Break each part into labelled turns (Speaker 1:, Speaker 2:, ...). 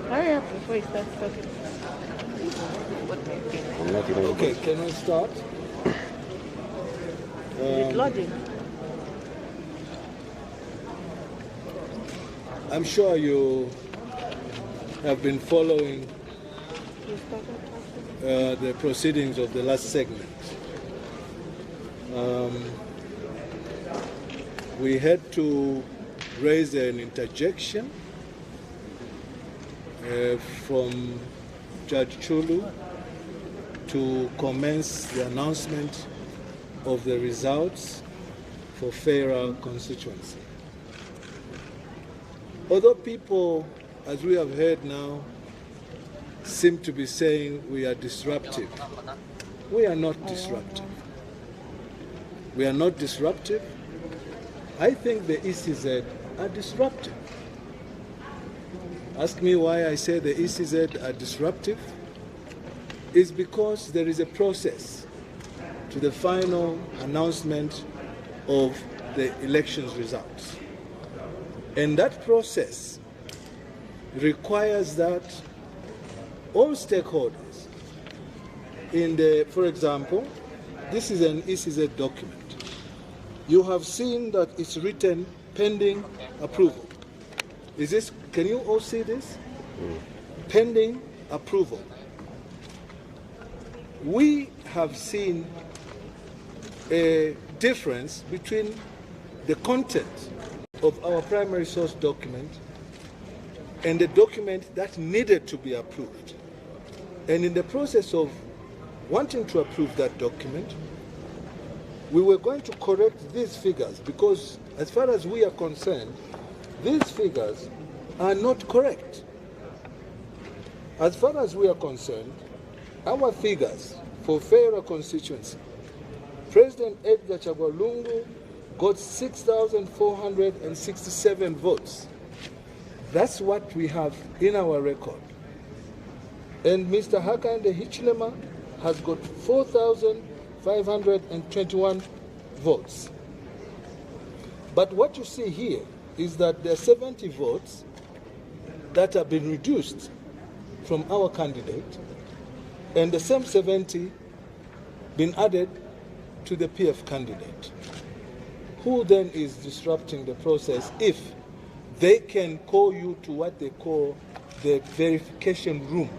Speaker 1: Hurry up before he starts talking.
Speaker 2: I'm not even.
Speaker 3: Okay, can I start?
Speaker 1: Is it loading?
Speaker 3: I'm sure you have been following
Speaker 1: You started talking?
Speaker 3: the proceedings of the last segment. We had to raise an interjection from Judge Chulu to commence the announcement of the results for Federal constituency. Although people, as we have heard now, seem to be saying we are disruptive, we are not disruptive. We are not disruptive. I think the ECZ are disruptive. Ask me why I say the ECZ are disruptive. It's because there is a process to the final announcement of the elections results. And that process requires that all stakeholders for example, this is an ECZ document. You have seen that it's written pending approval. Can you all see this? Pending approval. We have seen a difference between the content of our primary source document and the document that needed to be approved. And in the process of wanting to approve that document, we were going to correct these figures because, as far as we are concerned, these figures are not correct. As far as we are concerned, our figures for Federal constituency, President Edgar Chagwa Lungu got 6,467 votes. That's what we have in our record. And Mr. Hakainde Hichilema has got 4,521 votes. But what you see here is that there are 70 votes that have been reduced from our candidate, and the same 70 been added to the PF candidate. Who then is disrupting the process if they can call you to what they call the verification room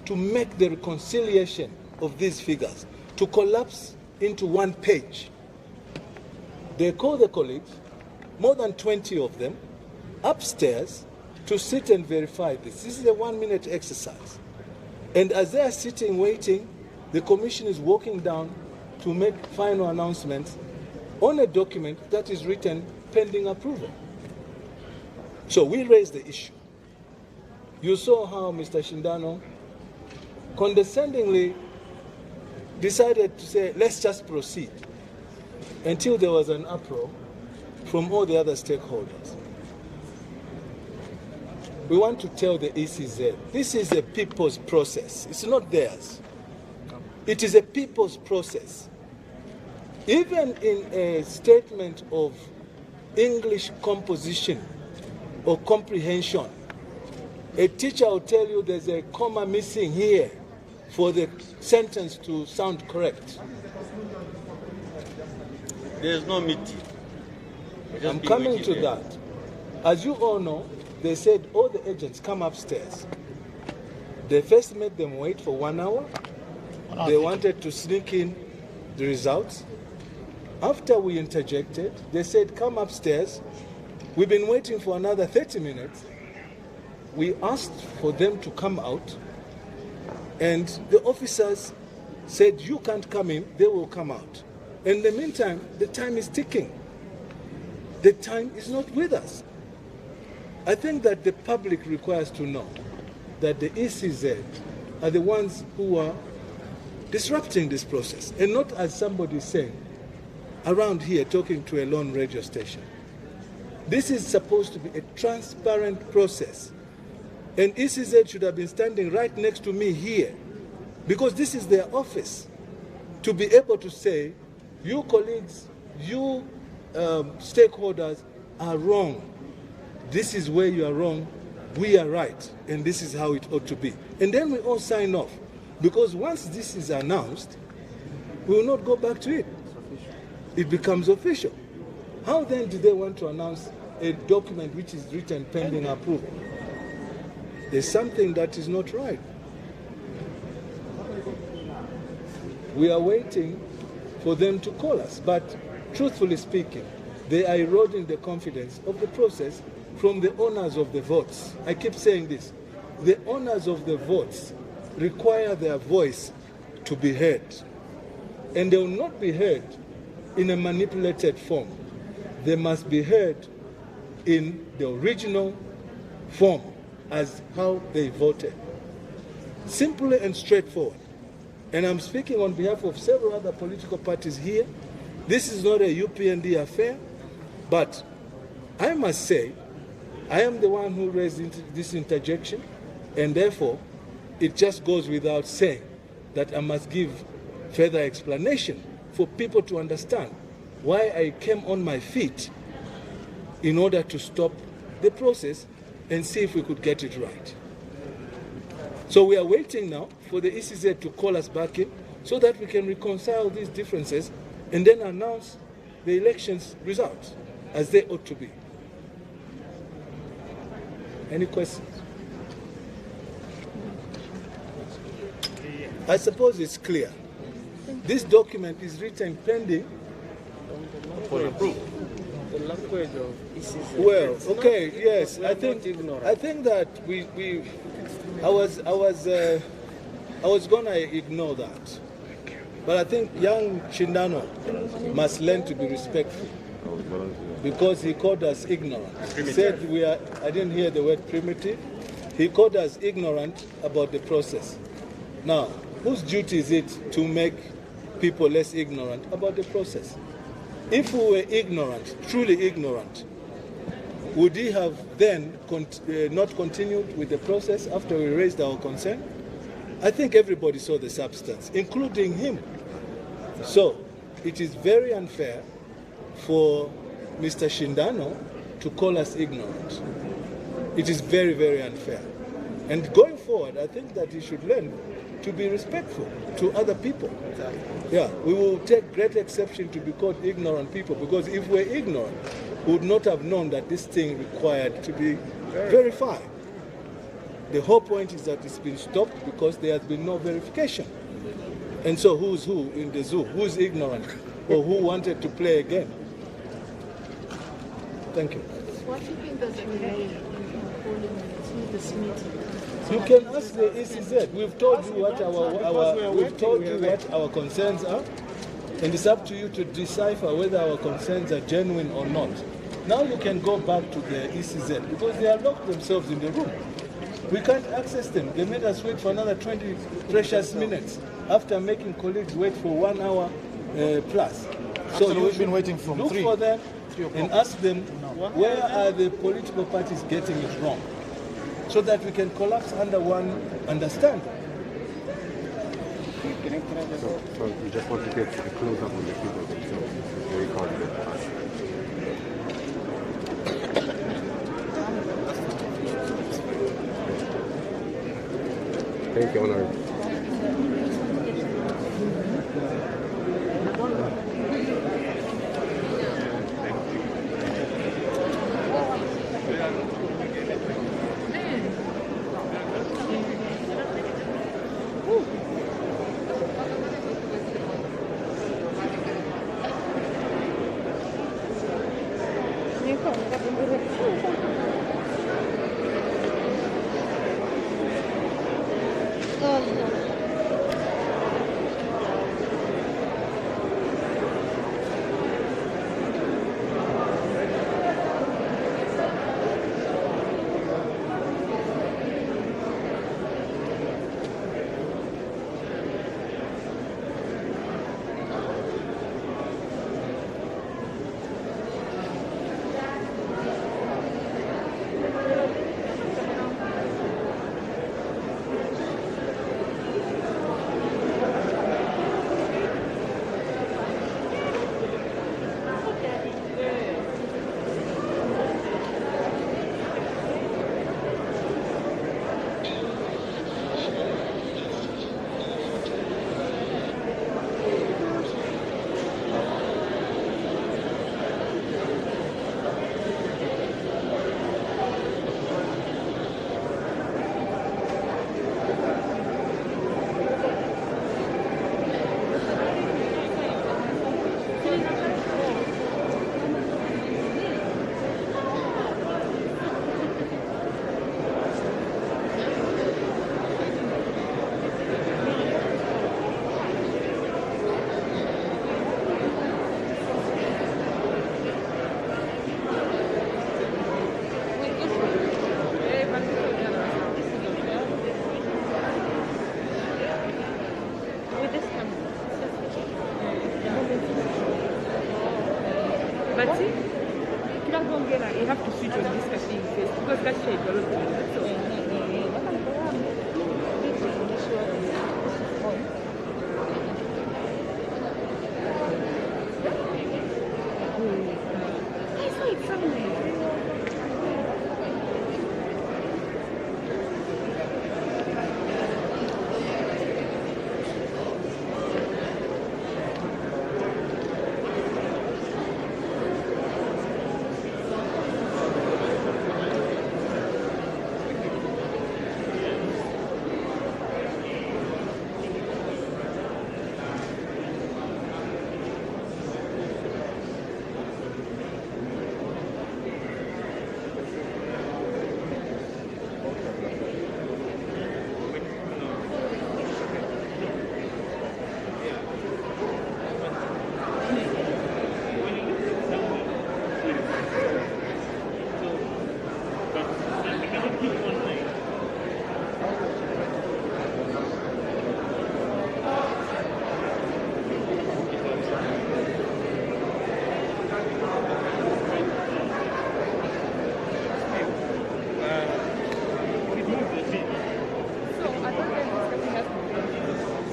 Speaker 3: to make the reconciliation of these figures, to collapse into one page? They call the colleagues, more than 20 of them, upstairs to sit and verify this. This is a 1-minute exercise. And as they are sitting waiting, the commission is walking down to make final announcements on a document that is written pending approval. So we raised the issue. You saw how Mr. Shindano condescendingly decided to say, let's just proceed, until there was an uproar from all the other stakeholders. We want to tell the ECZ, this is a people's process. It's not theirs. It is a people's process. Even in a statement of English composition or comprehension, a teacher will tell you there's a comma missing here for the sentence to sound correct.
Speaker 2: There's no meeting.
Speaker 3: I'm coming to that. As you all know, they said all the agents come upstairs. They first made them wait for 1 hour. They wanted to sneak in the results. After we interjected, they said, come upstairs. We've been waiting for another 30 minutes. We asked for them to come out, and the officers said, you can't come in, they will come out. In the meantime, the time is ticking. The time is not with us. I think that the public requires to know that the ECZ are the ones who are disrupting this process, and not, as somebody saying, around here talking to a lone radio station. This is supposed to be a transparent process. And ECZ should have been standing right next to me here, because this is their office, to be able to say, you colleagues, you stakeholders are wrong. This is where you are wrong. we are right and this is how it ought to be. And then we all sign off. Because once this is announced, we will not go back to it. It becomes official. How then do they want to announce a document which is written pending approval? There's something that is not right. We are waiting for them to call us, but truthfully speaking, they are eroding the confidence of the process from the owners of the votes. I keep saying this. The owners of the votes require their voice to be heard. And they will not be heard in a manipulated form. They must be heard in the original form as how they voted. Simply and straightforward. And I'm speaking on behalf of several other political parties here. This is not a UPND affair, but I must say, I am the one who raised this interjection, and therefore, it just goes without saying that I must give further explanation for people to understand why I came on my feet in order to stop the process and see if we could get it right. So we are waiting now for the ECZ to call us back in so that we can reconcile these differences and then announce the election's results as they ought to be. Any questions? I suppose it's clear. This document is written pending
Speaker 2: For approval.
Speaker 1: The language of ECZ.
Speaker 3: Well,
Speaker 1: It's
Speaker 3: okay,
Speaker 1: not-
Speaker 3: yes.
Speaker 1: we are
Speaker 3: I
Speaker 1: not ignorant.
Speaker 3: think that I was gonna ignore that, but I think young Shindano must learn to be respectful because he called us ignorant. He said I didn't hear the word primitive. He called us ignorant about the process. Now, whose duty is it to make people less ignorant about the process? If we were ignorant, truly ignorant, would he have then not continued with the process after we raised our concern? I think everybody saw the substance, including him. So, it is very unfair for Mr. Shindano to call us ignorant. It is very, very unfair. And going forward, I think that he should learn to be respectful to other people. Yeah, we will take great exception to be called ignorant people, because if we're ignorant, we would not have known that this thing required to be verified. The whole point is that it's been stopped because there has been no verification. And so who's who in the zoo? Who's ignorant? Or who wanted to play again? Thank you.
Speaker 4: What do you think does delay in calling this meeting?
Speaker 3: You can ask the ECZ. We've told you what our concerns are, and it's up to you to decipher whether our concerns are genuine or not. Now you can go back to the ECZ because they are locked themselves in the room. We can't access them. They made us wait for another 20 precious minutes after making colleagues wait for 1 hour plus. So
Speaker 5: we've been waiting from
Speaker 3: look
Speaker 5: 3
Speaker 3: for them and ask them where are the political parties getting it wrong, so that we can collapse under one understanding.
Speaker 6: So we just want to get a close up on the people themselves. It's very hard to get past. Thank you, Honor.
Speaker 5: But see, you don't go get like, you have to switch on this cafe first because that shade will look good. So, I saw it somewhere.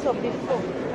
Speaker 5: So before